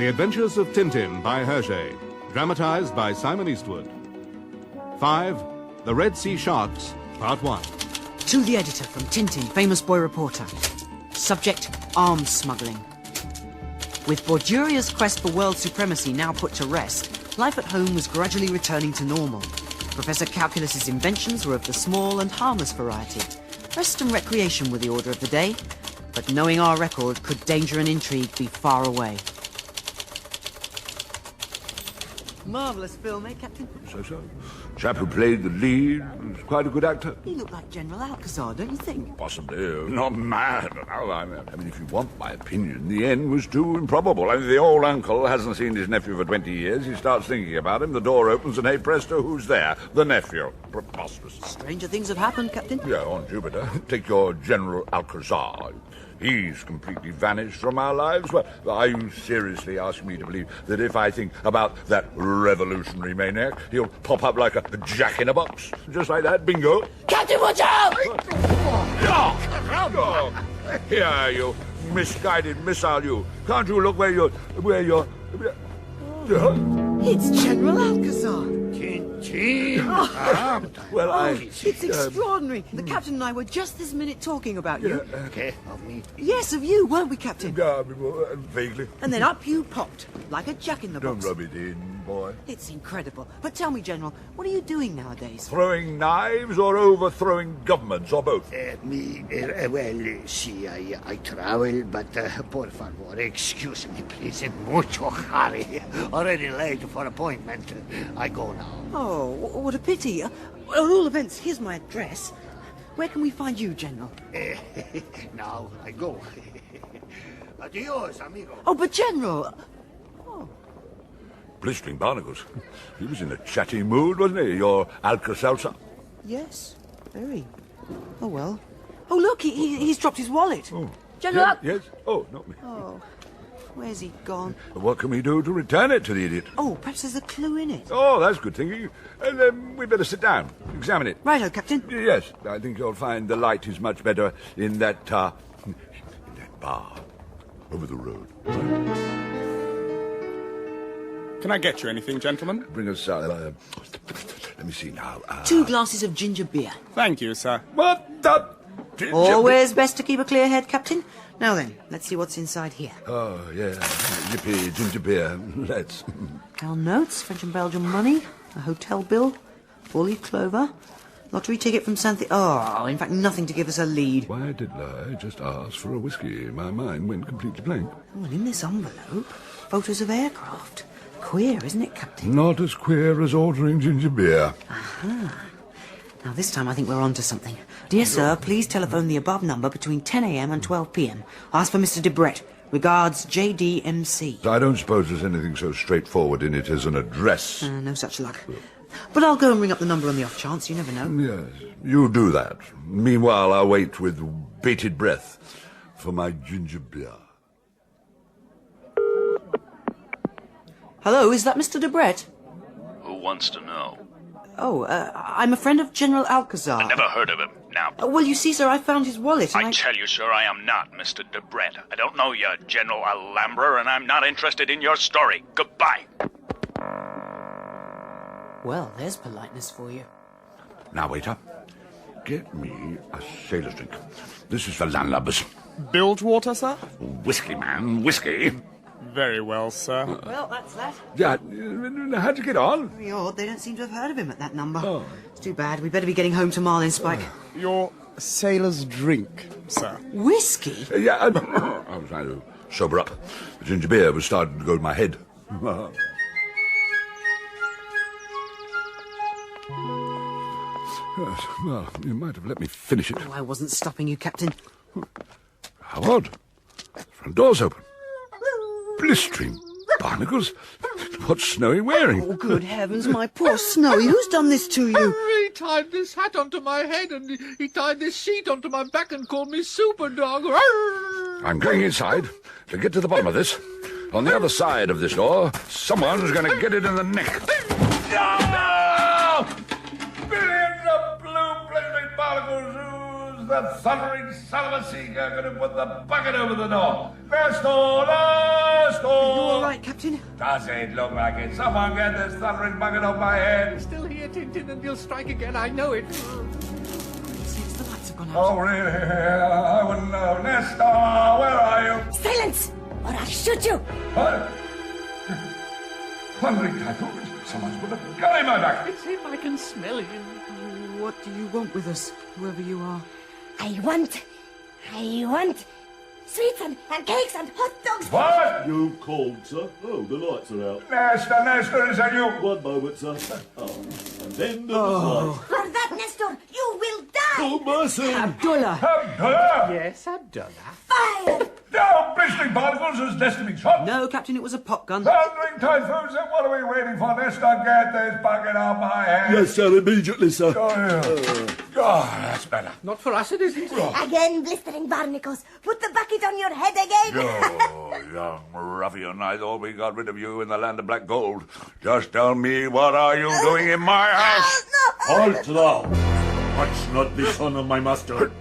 The Adventures of Tintin by Hergé, dramatized by Simon Eastwood. 5. The Red Sea Sharks, Part 1. To the editor from Tintin, famous boy reporter. Subject, arms smuggling. With Borduria's quest for world supremacy now put to rest, life at home was gradually returning to normal. Professor Calculus's inventions were of the small and harmless variety. Rest and recreation were the order of the day, but knowing our record, could danger and intrigue be far away? Marvellous film, eh, Captain? So. Chap who played the lead was quite a good actor. He looked like General Alcazar, don't you think? Possibly. Not mad. No, I mean, if you want my opinion, the end was too improbable. I mean, the old uncle hasn't seen his nephew for 20 years. He starts thinking about him. The door opens, and hey presto, who's there? The nephew. Preposterous. Stranger things have happened, Captain. Yeah, on Jupiter. Take your General Alcazar. He's completely vanished from our lives. Well, are you seriously asking me to believe that if I think about that revolutionary maniac, he'll pop up like a jack in a box? Just like that, bingo. Captain, watch out! Here, you misguided missile, you. Can't you look where you're... It's General Alcazar. Well, It's extraordinary. The captain and I were just this minute talking about you. Okay, of me. Yes, of you, weren't we, Captain? Vaguely. And then up you popped, like a jack in the box. Don't rub it in, boy. It's incredible. But tell me, General, what are you doing nowadays? Throwing knives or overthrowing governments, or both? See, I travel, but por favor, excuse me, please, in mucho hurry. Already late for appointment. I go now. Oh, what a pity. At all events, here's my address. Where can we find you, General? Now I go. Adios, amigo. Oh, but General... Blistering barnacles. He was in a chatty mood, wasn't he, your Alka-Seltzer? Yes, very. Oh, well. Oh, look, he's dropped his wallet. Oh. General... Yes? Oh, not me. Oh, where's he gone? What can we do to return it to the idiot? Oh, perhaps there's a clue in it. Oh, that's good thinking. And then we'd better sit down, examine it. Righto, Captain. Yes, I think you'll find the light is much better in that bar over the road. Can I get you anything, gentlemen? Bring us, let me see now. 2 glasses of ginger beer. Thank you, sir. What the... Always best to keep a clear head, Captain. Now then, let's see what's inside here. Oh, yeah. Yippee, ginger beer. Let's... Pound notes, French and Belgian money, a hotel bill, 4-leaf clover, lottery ticket from Oh, in fact, nothing to give us a lead. Why didn't I just ask for a whiskey? My mind went completely blank. Oh, and in this envelope, photos of aircraft. Queer, isn't it, Captain? Not as queer as ordering ginger beer. Aha. Now, this time I think we're on to something. Dear sir, please telephone the above number between 10 a.m. and 12 p.m. Ask for Mr. Debret. Regards, JDMC. I don't suppose there's anything so straightforward in it as an address. No such luck. But I'll go and ring up the number on the off chance. You never know. Yes, you do that. Meanwhile, I'll wait with bated breath for my ginger beer. Hello, is that Mr. Debret? Who wants to know? Oh, I'm a friend of General Alcazar. I never heard of him. Now, Well, you see, sir, I found his wallet. And I tell you, sir, I am not Mr. Debret. I don't know you, General Alhambra, and I'm not interested in your story. Goodbye. Well, there's politeness for you. Now, waiter, get me a sailor's drink. This is for landlubbers. Bilgewater, sir? Whiskey, man, whiskey. Very well, sir. Well, that's that. Yeah, how'd you get on? Very odd. They don't seem to have heard of him at that number. Oh. It's too bad. We'd better be getting home to Marlinspike. Your sailor's drink, sir. Whiskey? Yeah, I was trying to sober up. The ginger beer was starting to go to my head. Yes, well, you might have let me finish it. Oh, I wasn't stopping you, Captain. How odd. Front door's open. Blistering barnacles. What's Snowy wearing? Oh, good heavens, my poor Snowy. Who's done this to you? He tied this hat onto my head and he tied this sheet onto my back and called me Super Dog. I'm going inside to get to the bottom of this. On the other side of this door, someone's going to get it in the neck. No! Billions of blue blistering barnacles. Who's the thundering son of a seeker going to put the bucket over the door? Nestor! Nestor! Are you all right, Captain? Does it look like it? Someone get this thundering bucket off my head. Still here, Tintin, and you'll strike again, I know it. Since the lights have gone out. Oh, really? I wouldn't know. Nestor, where are you? Silence, or I'll shoot you. What? Thundering typhoon. Someone's put a gun in my back. It's him, I can smell him. What do you want with us, whoever you are? I want sweets and cakes and hot dogs. What? You called, sir? Oh, the lights are out. Nestor, is that you? One moment, sir. Oh, and then there was light. For that, Nestor, you will die. Oh, mercy! Abdullah! Abdullah! Yes, Abdullah. Fire! No, blistering particles as destined to be shot. No, Captain, it was a pop gun. Thundering typhoons, then what are we waiting for? Nestor, get this bucket off my head. Yes, sir, immediately, sir. Oh, yeah. God, that's better. Not for us, it isn't. Again, blistering barnacles. Put the bucket on your head again. Oh, young ruffian, I thought we got rid of you in the land of black gold. Just tell me, what are you doing in my house? Halt thou! Touch not the son of my master.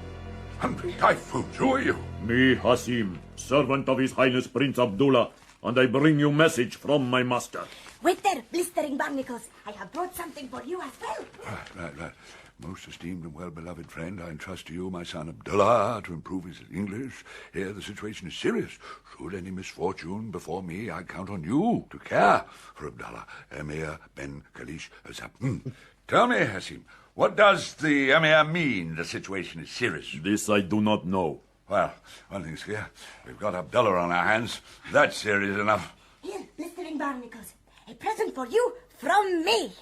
Thundering typhoons, who are you? Me, Hasim, servant of His Highness Prince Abdullah, and I bring you message from my master. Wait there, blistering barnacles. I have brought something for you as well. Right. Most esteemed and well-beloved friend, I entrust to you my son Abdullah to improve his English. Here the situation is serious. Should any misfortune befall me, I count on you to care for Abdullah, Emir Ben Kalish Ezab. Tell me, Hasim, what does the Emir mean the situation is serious? This I do not know. Well, one thing's clear. We've got Abdullah on our hands. That's serious enough. Here, blistering barnacles. A present for you from me.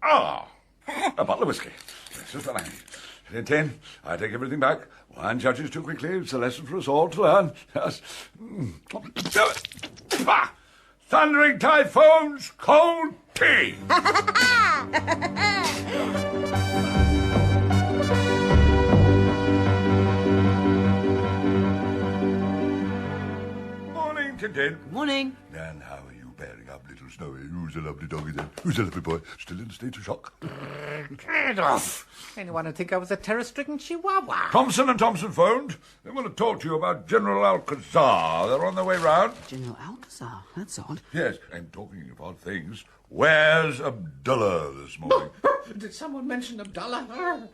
Ah, a bottle of whiskey. This is what I need. Tintin, I take everything back. One judges too quickly. It's a lesson for us all to learn. Yes. Bah! Thundering typhoons, cold tea. Morning, Tintin. Morning. And how are you bearing up, little Snowy? Who's a lovely doggy then? Who's a lovely boy? Still in a state of shock? Get off. Anyone would think I was a terror-stricken chihuahua. Thompson and Thompson phoned. They want to talk to you about General Alcazar. They're on their way round. General Alcazar? That's odd. Yes, and talking of odd things, where's Abdullah this morning? Did someone mention Abdullah?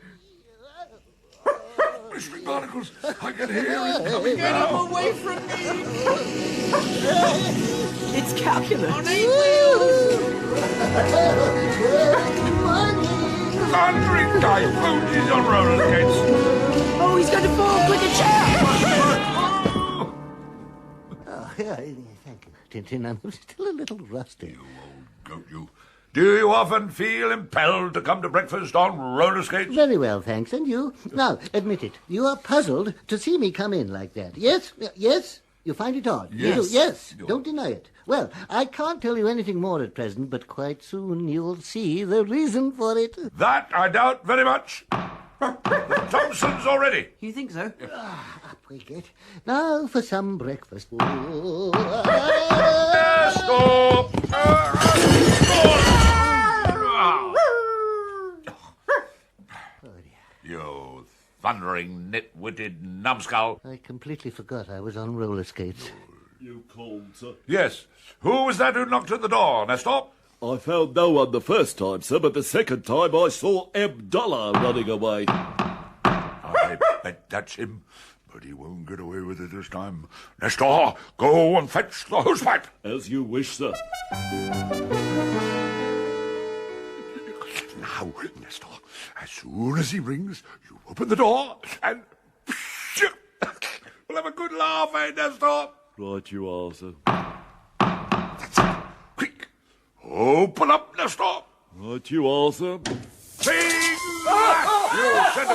Mystery barnacles, I can hear it coming Get now. him away from me! It's Calculus. On 8 wheels! Thundering typhoon, he's on roller skates. Oh, he's going to fall. Quick, a chair! Oh, yeah, thank you, Tintin. I'm still a little rusty. You old goat, you. Do you often feel impelled to come to breakfast on roller skates? Very well, thanks. And you? Now, admit it. You are puzzled to see me come in like that. Yes? Yes? You find it odd? You Yes. do? Yes. Don't deny it. Well, I can't tell you anything more at present, but quite soon you'll see the reason for it. That I doubt very much. The Thompsons already. You think so? Up we get. Now for some breakfast. Stop! You thundering, nit-witted numbskull. I completely forgot I was on roller skates. You called, sir? Yes. Who was that who knocked at the door, Nestor? I found no one the first time, sir, but the second time I saw Abdullah running away. I bet that's him. But he won't get away with it this time. Nestor, go and fetch the hosepipe. As you wish, sir. Now, Nestor, as soon as he rings, you open the door and... We'll have a good laugh, eh, Nestor? Right you are, sir. That's it. Quick. Open up, Nestor. Right you are, sir. Bing! You said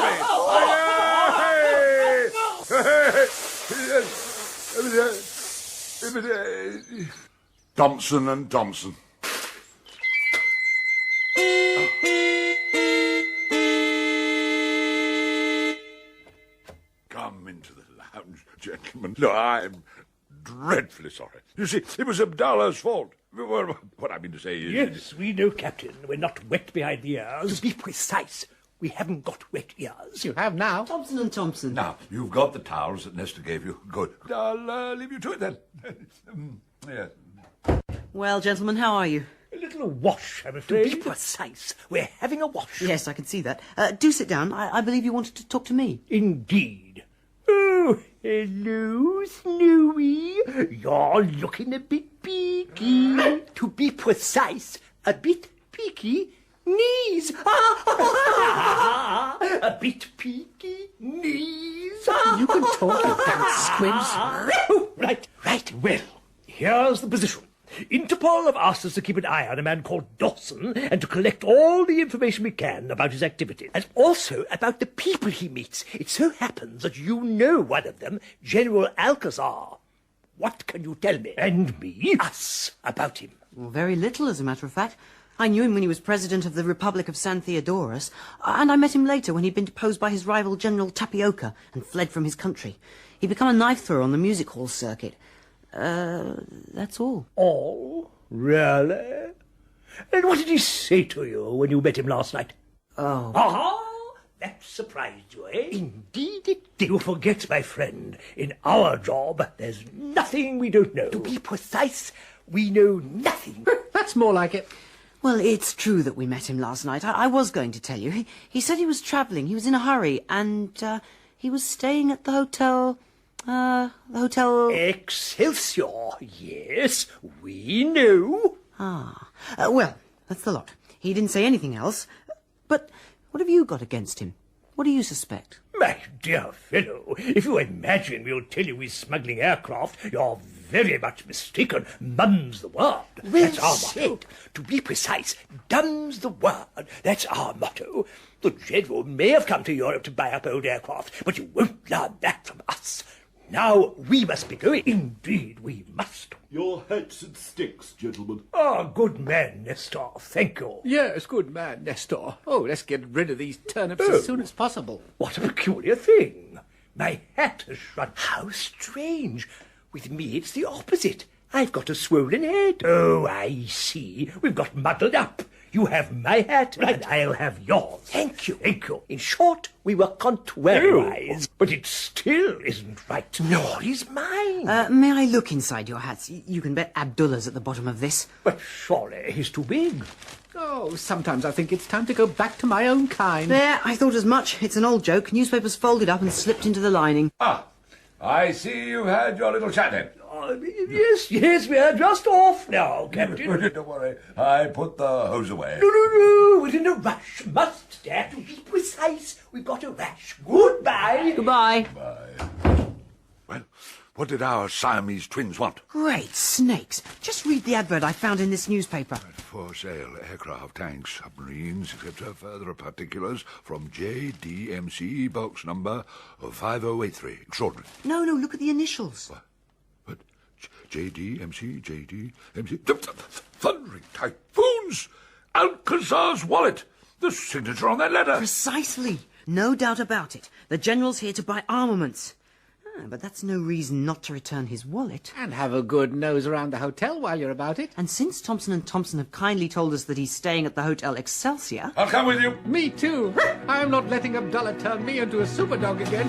to me. Thompson and Thompson. Come into the lounge, gentlemen. No, I'm dreadfully sorry. You see, it was Abdallah's fault. Well, what I mean to say is... Yes, we know, Captain. We're not wet behind the ears. To be precise, we haven't got wet ears. You have now. Thompson and Thompson. Now, you've got the towels that Nestor gave you. Good. I'll leave you to it then. Yes. Well, gentlemen, how are you? A little wash, I'm afraid. To be precise, we're having a wash. Yes, I can see that. Do sit down. I believe you wanted to talk to me. Indeed. Oh, hello, Snowy. You're looking a bit peaky. To be precise, a bit peaky knees. A bit peaky knees. You can talk, you damn squibs. Right. Well, here's the position. Interpol have asked us to keep an eye on a man called Dawson and to collect all the information we can about his activities, and also about the people he meets. It so happens that you know one of them, General Alcazar. What can you tell me, and me, us, about him? Well, very little, as a matter of fact. I knew him when he was president of the Republic of San Theodorus, and I met him later when he'd been deposed by his rival General Tapioca and fled from his country. He'd become a knife thrower on the music hall circuit. That's all. All? Really? And what did he say to you when you met him last night? Oh. Aha! That surprised you, eh? Indeed it did. You forget, my friend, in our job, there's nothing we don't know. To be precise, we know nothing. That's more like it. Well, it's true that we met him last night. I was going to tell you. He said he was travelling. He was in a hurry, and he was staying at the hotel... Excelsior, yes, we know. Well, that's the lot. He didn't say anything else. But what have you got against him? What do you suspect? My dear fellow, if you imagine we'll tell you he's smuggling aircraft, you're very much mistaken. Mum's the word. That's our motto. To be precise, dumb's the word. That's our motto. The General may have come to Europe to buy up old aircraft, but you won't learn that from us. Now we must be going. Indeed, we must. Your hats and sticks, gentlemen. Good man, Nestor. Thank you. Yes, good man, Nestor. Oh, let's get rid of these turnips as soon as possible. What a peculiar thing. My hat has shrunk. How strange. With me, it's the opposite. I've got a swollen head. Oh, I see. We've got muddled up. You have my hat, and I'll have yours. Thank you. In short, we were contrariwise. But it still isn't right. Nor is mine. May I look inside your hats? You can bet Abdullah's at the bottom of this. But surely he's too big. Oh, sometimes I think it's time to go back to my own kind. There, I thought as much. It's an old joke. Newspapers folded up and slipped into the lining. I see you've had your little chat then. Yes, we are just off now, Captain. Don't worry, I put the hose away. No, we're in a rush. Must dare to be precise. We've got a rush. Goodbye. Goodbye. Well, what did our Siamese twins want? Great snakes. Just read the advert I found in this newspaper. For sale, aircraft, tanks, submarines, etc. Further particulars from JDMC, box number 5083. Extraordinary. No, look at the initials. But JDMC. Thundering typhoons! Alcazar's wallet! The signature on that letter! Precisely. No doubt about it. The General's here to buy armaments. But that's no reason not to return his wallet. And have a good nose around the hotel while you're about it. And since Thompson and Thompson have kindly told us that he's staying at the Hotel Excelsior... I'll come with you. Me too. I am not letting Abdullah turn me into a superdog again.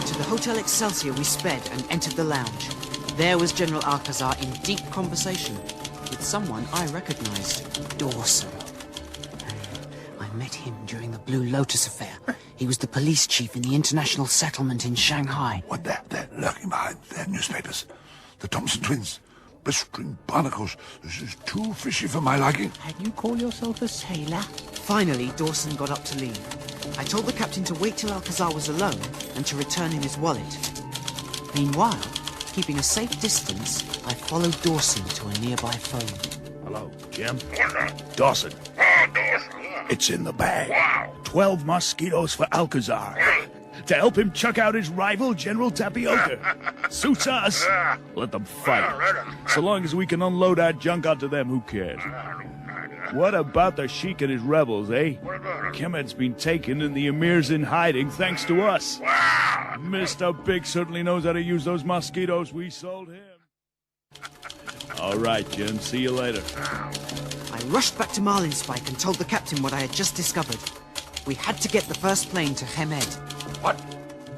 To the Hotel Excelsior we sped and entered the lounge. There was General Alcazar in deep conversation with someone I recognized, Dawson. I met him during the Blue Lotus affair. He was the police chief in the international settlement in Shanghai. What, they're lurking behind their newspapers. The Thompson twins. Blistering barnacles. This is too fishy for my liking. And you call yourself a sailor? Finally, Dawson got up to leave. I told the captain to wait till Alcazar was alone and to return him his wallet. Meanwhile, keeping a safe distance, I followed Dawson to a nearby phone. Hello, Jim? Dawson. It's in the bag. Wow. 12 mosquitoes for Alcazar. To help him chuck out his rival, General Tapioca. Suits us. Let them fight. So long as we can unload our junk onto them, who cares? What about the Sheikh and his rebels, eh? Kemed's been taken and the emir's in hiding thanks to us. Mr. Big certainly knows how to use those mosquitoes we sold him. All right, Jen, see you later. I rushed back to Marlinspike and told the captain what I had just discovered. We had to get the first plane to Hemed. What?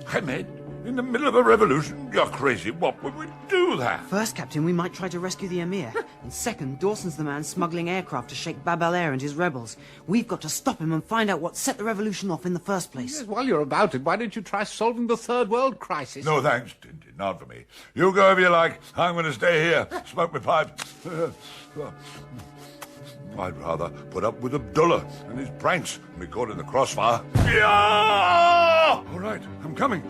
Hemed? In the middle of a revolution? You're crazy. What would we do there? First, Captain, we might try to rescue the Emir. And second, Dawson's the man smuggling aircraft to Sheikh Bab El Ehr and his rebels. We've got to stop him and find out what set the revolution off in the first place. Yes, while you're about it, why don't you try solving the Third World Crisis? No, thanks, Tintin. Not for me. You go if you like. I'm going to stay here. Smoke my pipe. I'd rather put up with Abdullah and his pranks and be caught in the crossfire. Yeah! All right, I'm coming.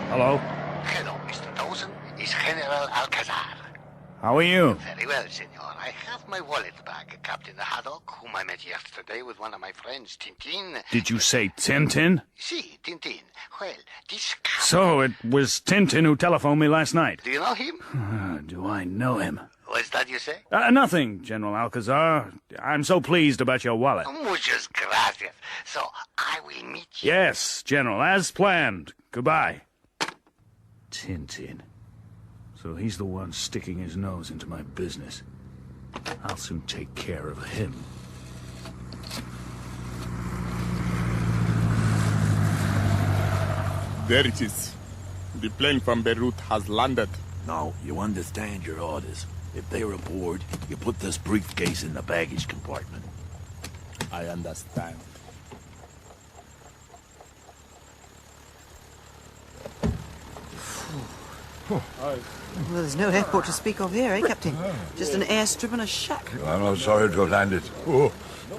Hello? Hello, Mr. Dawson. It's General Alcazar. How are you? Very well, senor. I have my wallet back. Captain Haddock, whom I met yesterday with one of my friends, Tintin. Did you say Tintin? Si, Tintin. Well, this... So it was Tintin who telephoned me last night. Do you know him? Do I know him? What's that you say? Nothing, General Alcazar. I'm so pleased about your wallet. Muchas gracias. So, I will meet you. Yes, General, as planned. Goodbye. Tintin. So he's the one sticking his nose into my business. I'll soon take care of him. There it is. The plane from Beirut has landed. Now, you understand your orders. If they're aboard, you put this briefcase in the baggage compartment. I understand. Well, there's no airport to speak of here, eh, Captain? Just an airstrip and a shack. I'm not sorry to have landed. Oh,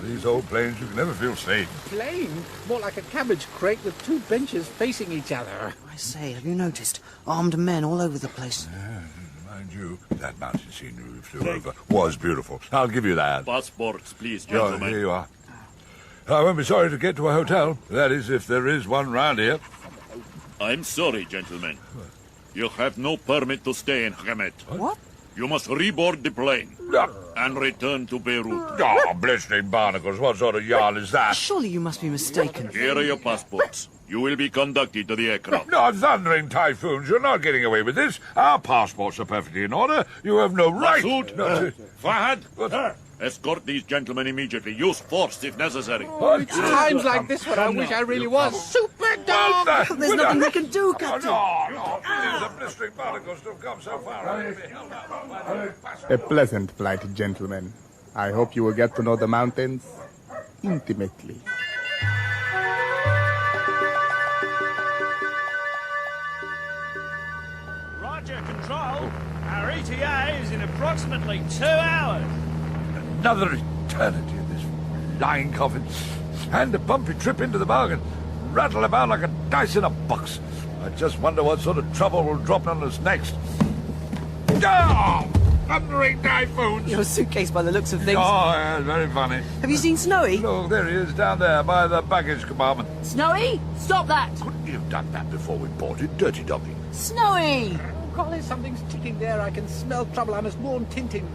these old planes, you can never feel safe. Plane? More like a cabbage crate with two benches facing each other. I say, have you noticed? Armed men all over the place. Mind you, that mountain scenery we flew over was beautiful. I'll give you that. Passports, please, Oh, gentlemen. here you are. I won't be sorry to get to a hotel. That is, if there is one round here. I'm sorry, gentlemen. You have no permit to stay in Hemed. What? You must reboard the plane and return to Beirut. Oh, blistering barnacles, what sort of yarn is that? Surely you must be mistaken. Here are your passports. You will be conducted to the aircraft. No, thundering typhoons, you're not getting away with this. Our passports are perfectly in order. You have no right. Masood, Fahad, escort these gentlemen immediately. Use force if necessary. It's times like this when I wish I really was super dog. There's nothing we can do, Captain. No, the blistering barnacles to have come so far. A pleasant flight, gentlemen. I hope you will get to know the mountains intimately. Roger, Control. Our ETA is in approximately 2 hours. Another eternity of this lying coffin. And a bumpy trip into the bargain. Rattle about like a dice in a box. I just wonder what sort of trouble will drop on us next. Oh! Thundering typhoons! Your suitcase by the looks of things. Oh, yeah, very funny. Have you seen Snowy? Look, there he is, down there by the baggage compartment. Snowy, stop that! Couldn't you have done that before we boarded, dirty doggy? Snowy! Golly, something's ticking there. I can smell trouble. I must warn Tintin.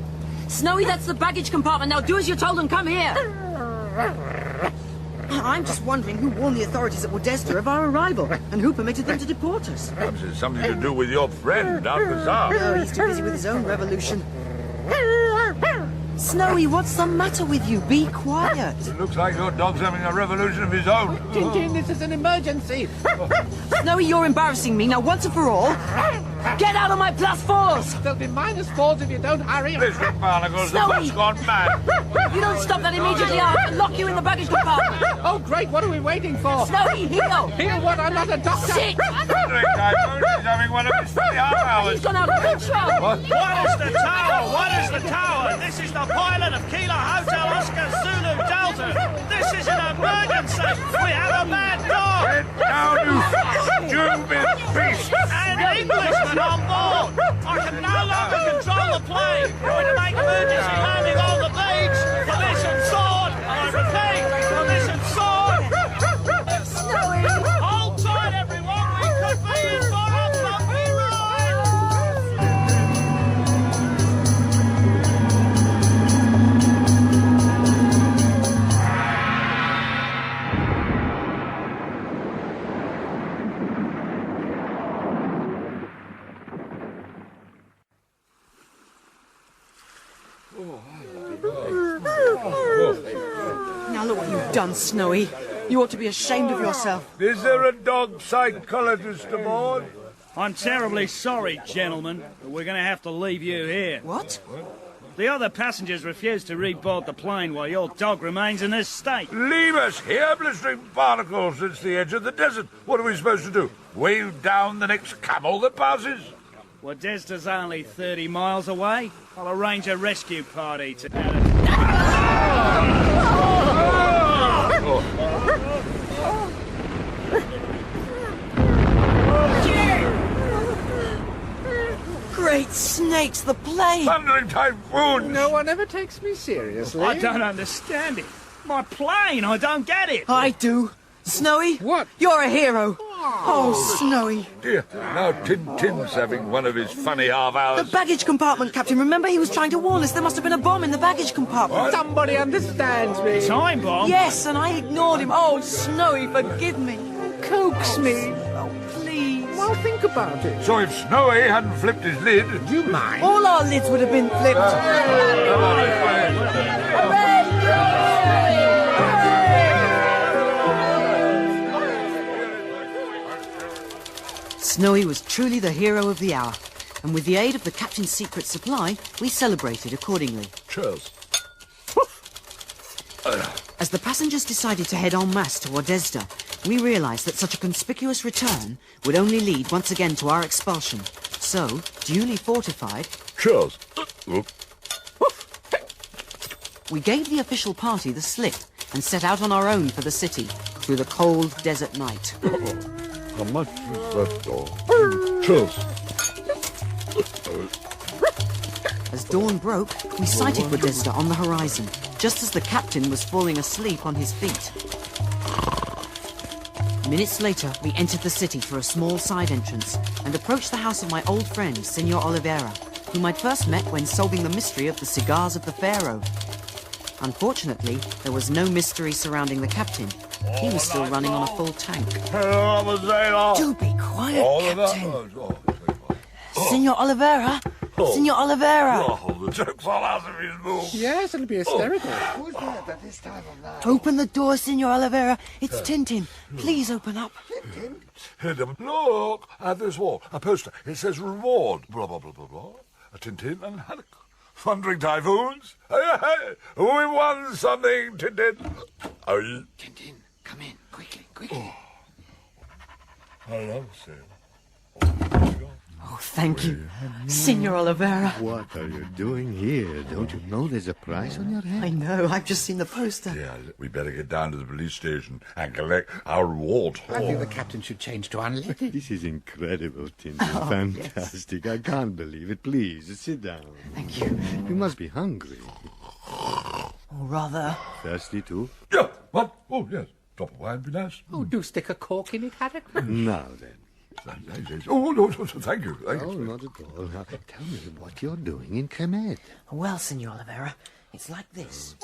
Snowy, that's the baggage compartment. Now do as you're told and come here. I'm just wondering who warned the authorities at Modesta of our arrival and who permitted them to deport us. Perhaps it's something to do with your friend, Alcazar. Oh, he's too busy with his own revolution. Snowy, what's the matter with you? Be quiet. It looks like your dog's having a revolution of his own. Tintin, this is an emergency. Snowy, you're embarrassing me. Now, once and for all, get out of my +4s! There'll be -4s if you don't hurry. Blistering barnacles, the Snowy! bus gone mad. If you don't stop that immediately, I'll lock you in the baggage compartment. Oh, great. What are we waiting for? Snowy, heel! Heal what? I'm not a doctor. Sit! Thundering typhoons, he's having one of his 3.5 hours. He's gone out of control! What? What is the tower? What is the tower? This is the pilot of Kilo Hotel Oscar Zulu Delta. This is an emergency. We have a bad dog. Get down, you stupid beast. An Englishman on board. I can no longer control the plane. We're going to make emergency landing on the beach. Permission sword. I repeat, permission sword. Snowy! Hold tight, everyone. We could be in Now look what you've done, Snowy. You ought to be ashamed of yourself. Is there a dog psychologist aboard? I'm terribly sorry, gentlemen, but we're going to have to leave you here. What? The other passengers refuse to reboard the plane while your dog remains in this state. Leave us here, blistering barnacles. It's the edge of the desert. What are we supposed to do? Wave down the next camel that passes? Wadesda's only 30 miles away. I'll arrange a rescue party to... Great snakes, the plane! Thundering typhoon! No one ever takes me seriously. I don't understand it. My plane, I don't get it. I do. Snowy? What? You're a hero. Oh, Snowy. Dear, now Tintin's having one of his funny half-hours. The baggage compartment, Captain. Remember, he was trying to warn us there must have been a bomb in the baggage compartment. What? Somebody understands me. Time bomb? Yes, and I ignored him. Oh, Snowy, forgive me. Coax me. Oh, please. Well, think about it. So if Snowy hadn't flipped his lid... Do you mind? All our lids would have been flipped. Snowy was truly the hero of the hour, and with the aid of the captain's secret supply, we celebrated accordingly. Cheers. As the passengers decided to head en masse to Wadesda, we realised that such a conspicuous return would only lead once again to our expulsion. So, duly fortified... Cheers. We gave the official party the slip and set out on our own for the city through the cold desert night. How much is that dog? Cheers. As dawn broke, we sighted Wadesda on the horizon, just as the captain was falling asleep on his feet. Minutes later, we entered the city through a small side entrance and approached the house of my old friend, Senor Oliveira, whom I'd first met when solving the mystery of the cigars of the Pharaoh. Unfortunately, there was no mystery surrounding the captain. He was still running on a full tank. Do be quiet, Captain. Senor Oliveira? Senor Oliveira! Oh, the joke's all out of his move. Yes, it'll be hysterical. Who's that at this time of night? Open the door, Senor Oliveira. It's Tintin. Please open up. Tintin? Look at this wall. A poster. It says reward. Blah, blah, blah, blah, blah. A Tintin and Haddock. Thundering typhoons. Hey, hey. We won something, Tintin. Oh. Tintin, come in. Quickly, quickly. Hello, sir. Oh, thank you. Senor Oliveira. What are you doing here? Don't you know there's a price on your head? I know. I've just seen the poster. Yeah, we better get down to the police station and collect our reward. I think the captain should change to unleaded. This is incredible, Tintin. Oh, Fantastic. Yes. I can't believe it. Please, sit down. Thank you. You must be hungry. Or rather... Thirsty, too? Yeah, what? Oh, yes. Drop of wine would be nice. Oh, do stick a cork in it, Haddock. Now then. Oh, no, thank you. Thank Oh, you. not at all. Now, tell me what you're doing in Kemet. Well, Senor Oliveira, it's like this.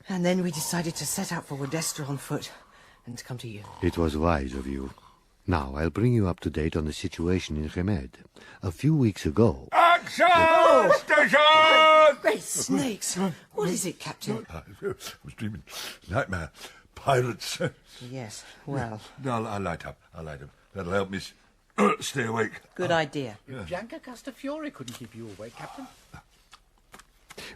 And then we decided to set out for Wadesda on foot and to come to you. It was wise of you. Now, I'll bring you up to date on the situation in Kemet. A few weeks ago... Action! Station! Great snakes! What is it, Captain? I was dreaming. Nightmare. Pirates. Yes, well... No, I'll light up. That'll help me stay awake. Good idea. Bianca Castafiore couldn't keep you awake, Captain.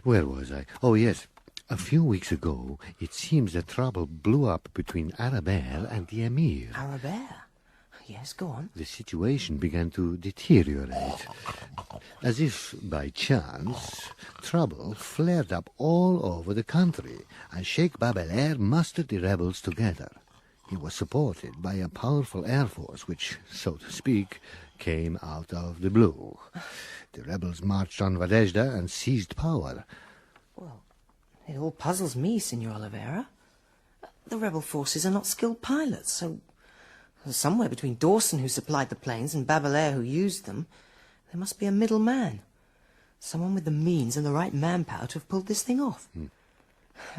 Where was I? Oh, yes. A few weeks ago, it seems that trouble blew up between Arabelle and the emir. Arabelle? Yes, go on. The situation began to deteriorate. As if by chance, trouble flared up all over the country, and Sheikh Bab El Ehr mustered the rebels together. He was supported by a powerful air force which, so to speak, came out of the blue. The rebels marched on Wadesda and seized power. Well, it all puzzles me, Senor Oliveira. The rebel forces are not skilled pilots, so... somewhere between Dawson, who supplied the planes, and Bab El Ehr, who used them, there must be a middle man. Someone with the means and the right manpower to have pulled this thing off.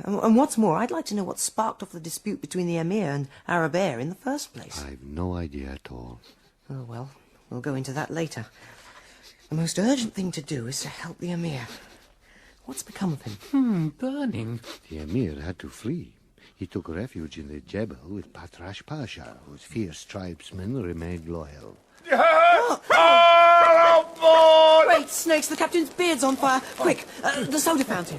And what's more, I'd like to know what sparked off the dispute between the emir and Arabelle in the first place. I've no idea at all. Oh, well, we'll go into that later. The most urgent thing to do is to help the emir. What's become of him? Burning. The emir had to flee. He took refuge in the Jebel with Patrash Pasha, whose fierce tribesmen remained loyal. Great snakes, the captain's beard's on fire. Quick, the soda fountain.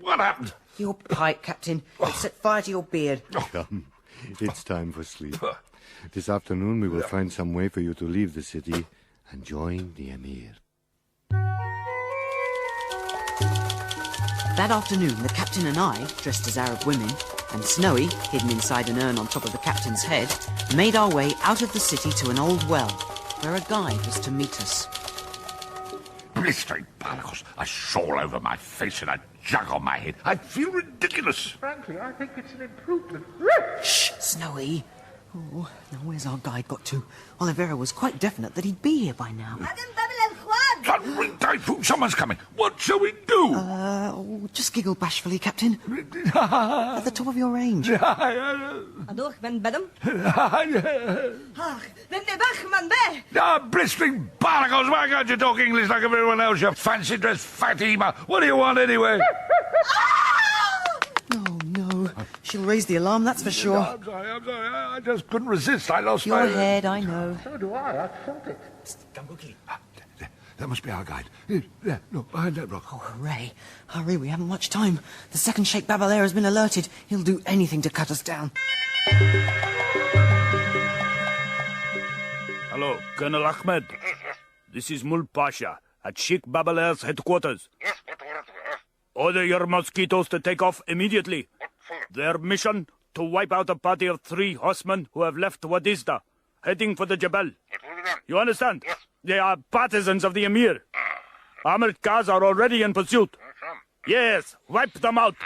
What happened? Your pipe, Captain. It set fire to your beard. Come, it's time for sleep. This afternoon we will find some way for you to leave the city and join the emir. That afternoon, the captain and I, dressed as Arab women, and Snowy, hidden inside an urn on top of the captain's head, made our way out of the city to an old well, where a guide was to meet us. Blistering barnacles, a shawl over my face and a jug on my head. I feel ridiculous. Frankly, I think it's an improvement. Shh, Snowy. Oh, now where's our guide got to? Oliveira was quite definite that head be here by now. Can't ring typhoon, someone's coming. What shall we do? Just giggle bashfully, Captain. At the top of your range. Adoch ben bedem. Blistering barnacles, why can't you talk English like everyone else, you fancy-dressed Fatima? What do you want anyway? Oh, no. She'll raise the alarm, that's for sure. I'm sorry. I just couldn't resist. I lost Your my... head, I know. So do I felt it. Come quickly. That must be our guide. There, look, behind that rock. Oh, hooray. Hurry, we haven't much time. The second Sheikh Bab El Ehr has been alerted. He'll do anything to cut us down. Hello, Colonel Ahmed. This is Mul Pasha at Sheikh Bab El Ehr's headquarters. Order your mosquitoes to take off immediately. Their mission, to wipe out a party of 3 horsemen who have left Wadizda, heading for the Jebel. You understand? They are partisans of the emir. Armored cars are already in pursuit. Yes, wipe them out.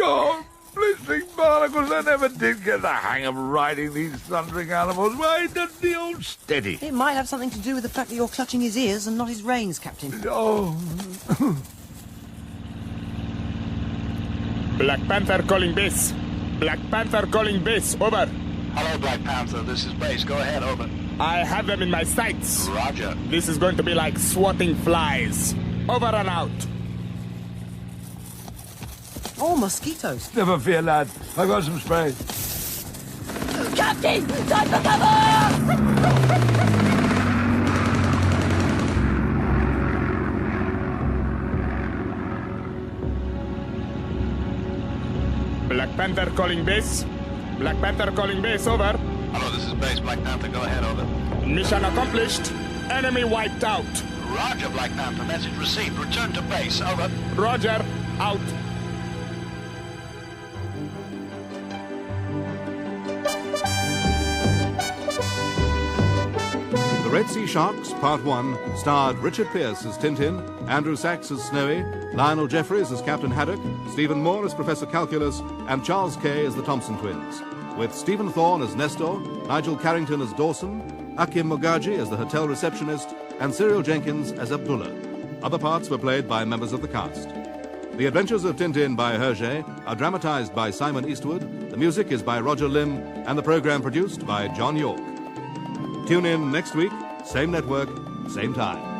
Oh, blistering barnacles, I never did get the hang of riding these thundering animals. Why doesn't the old steady? It might have something to do with the fact that you're clutching his ears and not his reins, Captain. Oh. Black Panther calling base. Black Panther calling base. Over. Hello, Black Panther. This is Base. Go ahead, over. I have them in my sights. Roger. This is going to be like swatting flies. Over and out. Oh, mosquitoes. Never fear, lad. I've got some spray. Captain! Time for cover! Black Panther calling base. Black Panther calling base, over. Hello, this is Base. Black Panther, go ahead, over. Mission accomplished. Enemy wiped out. Roger, Black Panther. Message received. Return to base, over. Roger, out. The Red Sea Sharks, Part 1, starred Richard Pearce as Tintin, Andrew Sachs as Snowy, Lionel Jeffries as Captain Haddock, Stephen Moore as Professor Calculus, and Charles Kay as the Thompson twins, with Stephen Thorne as Nestor, Nigel Carrington as Dawson, Akim Mugaji as the hotel receptionist, and Cyril Jenkins as Abdullah. Other parts were played by members of the cast. The Adventures of Tintin by Hergé are dramatized by Simon Eastwood, the music is by Roger Lim, and the program produced by John York. Tune in next week, same network, same time.